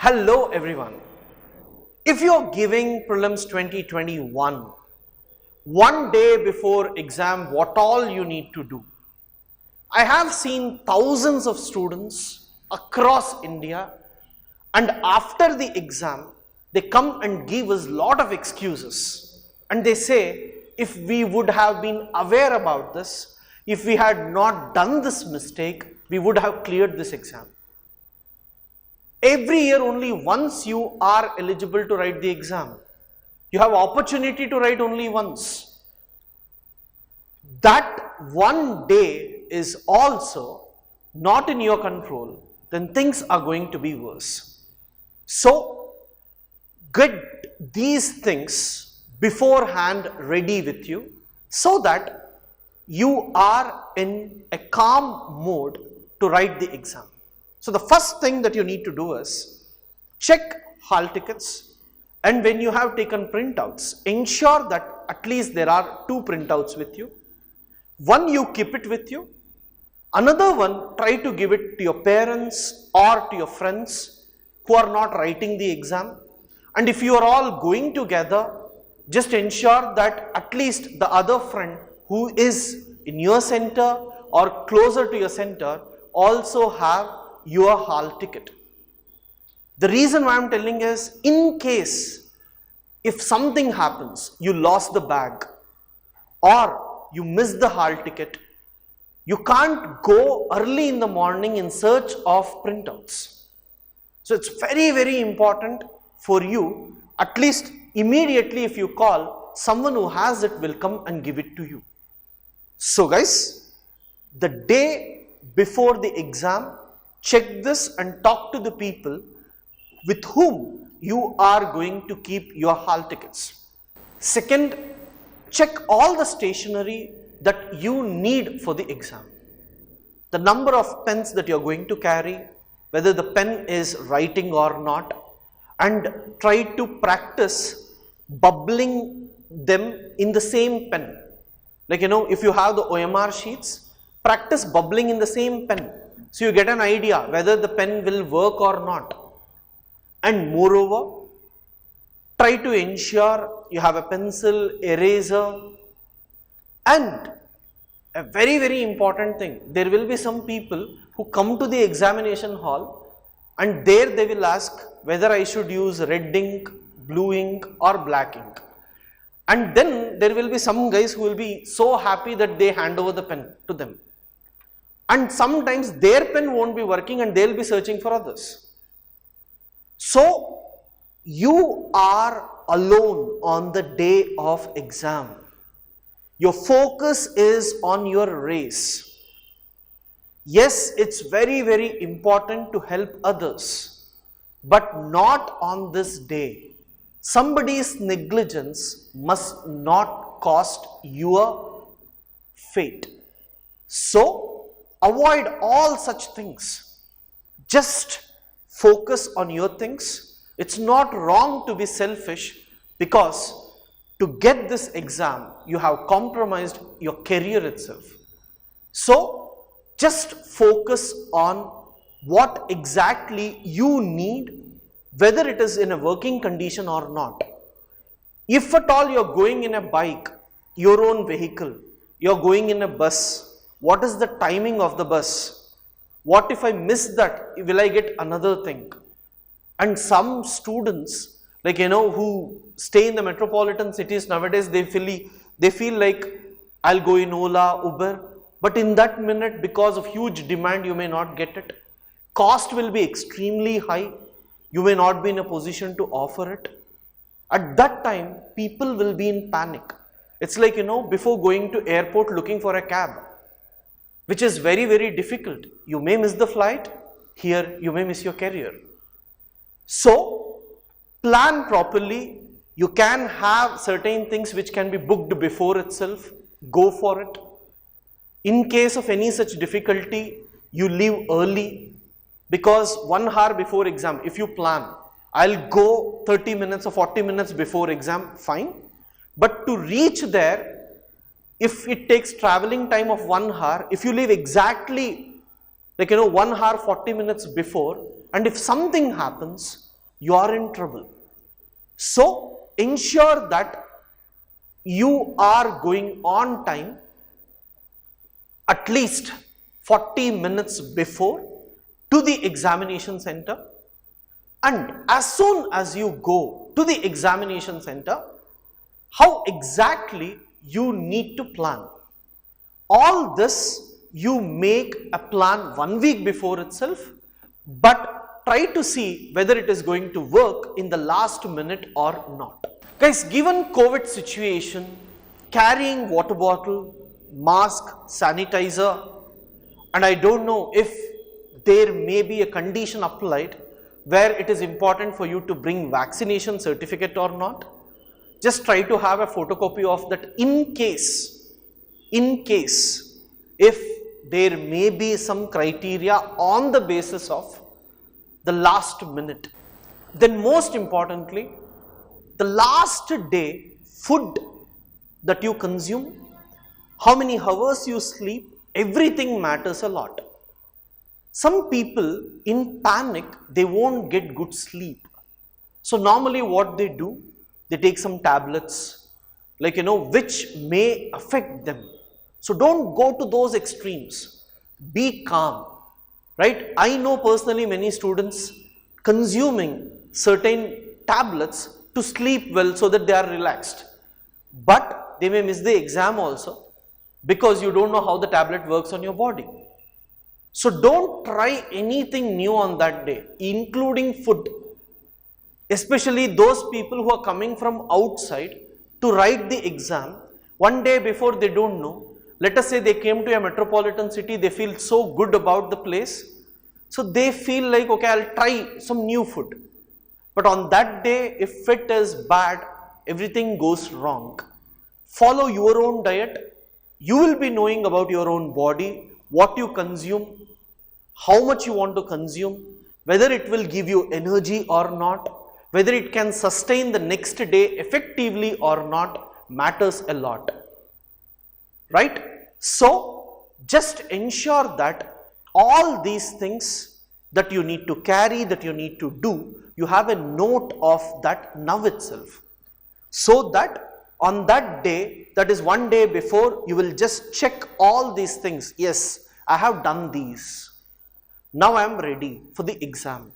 Hello everyone. If you're giving prelims 2021, one day before exam, what all you need to do? I have seen thousands of students across India, and after the exam, they come and give us lot of excuses. And they say, if we would have been aware about this, if we had not done this mistake, we would have cleared this exam. Every year only once you are eligible to write the exam. You have opportunity to write only once. That one day is also not in your control, then things are going to be worse. So get these things beforehand ready with you so that you are in a calm mode to write the exam. So the first thing that you need to do is check hall tickets, and when you have taken printouts, ensure that at least there are 2 printouts with you. One you keep it with you, another one try to give it to your parents or to your friends who are not writing the exam. And if you are all going together, just ensure that at least the other friend who is in your center or closer to your center also have your hall ticket. The reason why I am telling is, in case if something happens, you lost the bag or you missed the hall ticket, you can't go early in the morning in search of printouts. So it's very, very important for you, at least immediately if you call, someone who has it will come and give it to you. So guys, the day before the exam, check this and talk to the people with whom you are going to keep your hall tickets. Second, check all the stationery that you need for the exam. The number of pens that you are going to carry, whether the pen is writing or not, and try to practice bubbling them in the same pen. Like, if you have the OMR sheets, practice bubbling in the same pen. So you get an idea whether the pen will work or not. And moreover, try to ensure you have a pencil, eraser, and a very, very important thing, there will be some people who come to the examination hall and there they will ask whether I should use red ink, blue ink or black ink. And then there will be some guys who will be so happy that they hand over the pen to them. And sometimes their pen won't be working and they'll be searching for others. So you are alone on the day of exam. Your focus is on your race. Yes, it's very, very important to help others, but not on this day. Somebody's negligence must not cost your fate. So avoid all such things. Just focus on your things. It's not wrong to be selfish, because to get this exam, you have compromised your career itself. So just focus on what exactly you need, whether it is in a working condition or not. If at all you are going in a bike, your own vehicle, you are going in a bus, what is the timing of the bus? What if I miss that? Will I get another thing? And some students, like who stay in the metropolitan cities nowadays, they feel like I'll go in Ola, Uber, but in that minute, because of huge demand, you may not get it. Cost will be extremely high. You may not be in a position to offer it. At that time, people will be in panic. It's like, before going to airport looking for a cab, which is very, very difficult. You may miss the flight. Here, you may miss your career. So plan properly. You can have certain things which can be booked before itself. Go for it. In case of any such difficulty, you leave early, because 1 hour before exam, if you plan, I'll go 30 minutes or 40 minutes before exam, fine. But to reach there, if it takes traveling time of 1 hour, if you leave exactly 1 hour 40 minutes before, and if something happens, you are in trouble. So ensure that you are going on time at least 40 minutes before to the examination center, and as soon as you go to the examination center, how exactly you need to plan. All this you make a plan 1 week before itself, but try to see whether it is going to work in the last minute or not. Guys, given COVID situation, carrying water bottle, mask, sanitizer, and I don't know if there may be a condition applied where it is important for you to bring vaccination certificate or not. Just try to have a photocopy of that in case if there may be some criteria on the basis of the last minute. Then most importantly, the last day food that you consume, how many hours you sleep, everything matters a lot. Some people in panic, they won't get good sleep. So normally what they do, they take some tablets, like which may affect them. So don't go to those extremes. Be calm, right? I know personally many students consuming certain tablets to sleep well so that they are relaxed. But they may miss the exam also because you don't know how the tablet works on your body. So don't try anything new on that day, including food. Especially those people who are coming from outside to write the exam, one day before they don't know. Let us say they came to a metropolitan city, they feel so good about the place. So they feel like, okay, I'll try some new food. But on that day, if it is bad, everything goes wrong. Follow your own diet. You will be knowing about your own body, what you consume, how much you want to consume, whether it will give you energy or not, whether it can sustain the next day effectively or not, matters a lot, right? So just ensure that all these things that you need to carry, that you need to do, you have a note of that now itself, so that on that day, that is 1 day before, you will just check all these things. Yes, I have done these. Now I am ready for the exam.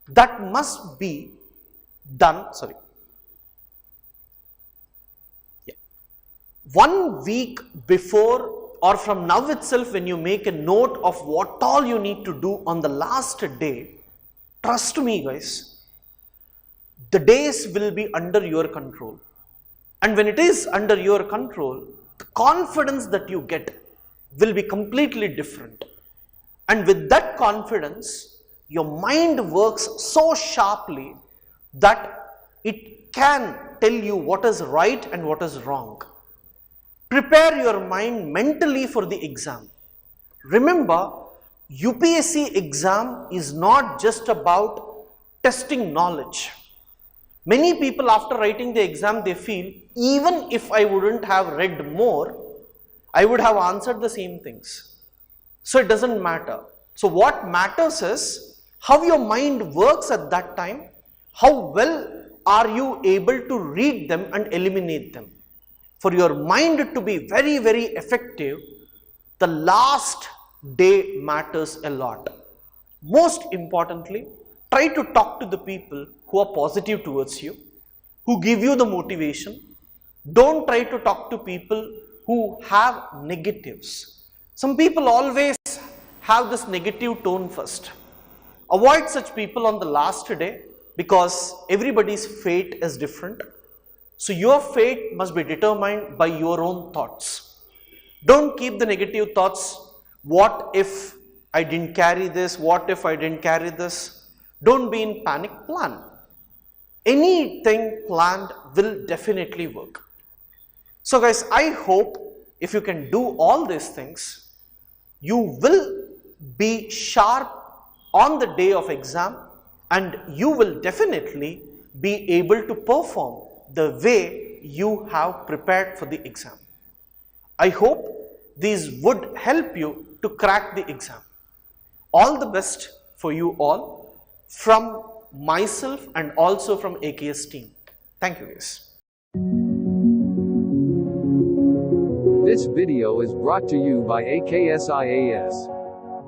That must be done, 1 week before or from now itself. When you make a note of what all you need to do on the last day, trust me guys, the days will be under your control. And when it is under your control, the confidence that you get will be completely different. And with that confidence, your mind works so sharply that it can tell you what is right and what is wrong. Prepare your mind mentally for the exam. Remember, UPSC exam is not just about testing knowledge. Many people after writing the exam, they feel, even if I wouldn't have read more, I would have answered the same things. So it doesn't matter. So what matters is how your mind works at that time, how well are you able to read them and eliminate them. For your mind to be very, very effective, the last day matters a lot. Most importantly, try to talk to the people who are positive towards you, who give you the motivation. Don't try to talk to people who have negatives. Some people always have this negative tone first. Avoid such people on the last day, because everybody's fate is different. So your fate must be determined by your own thoughts. Don't keep the negative thoughts. What if I didn't carry this? What if I didn't carry this? Don't be in panic. Plan. Anything planned will definitely work. So guys, I hope if you can do all these things, you will be sharp on the day of exam, and you will definitely be able to perform the way you have prepared for the exam. I hope these would help you to crack the exam. All the best for you all from myself and also from AKS team. Thank you guys. This video is brought to you by AKS IAS.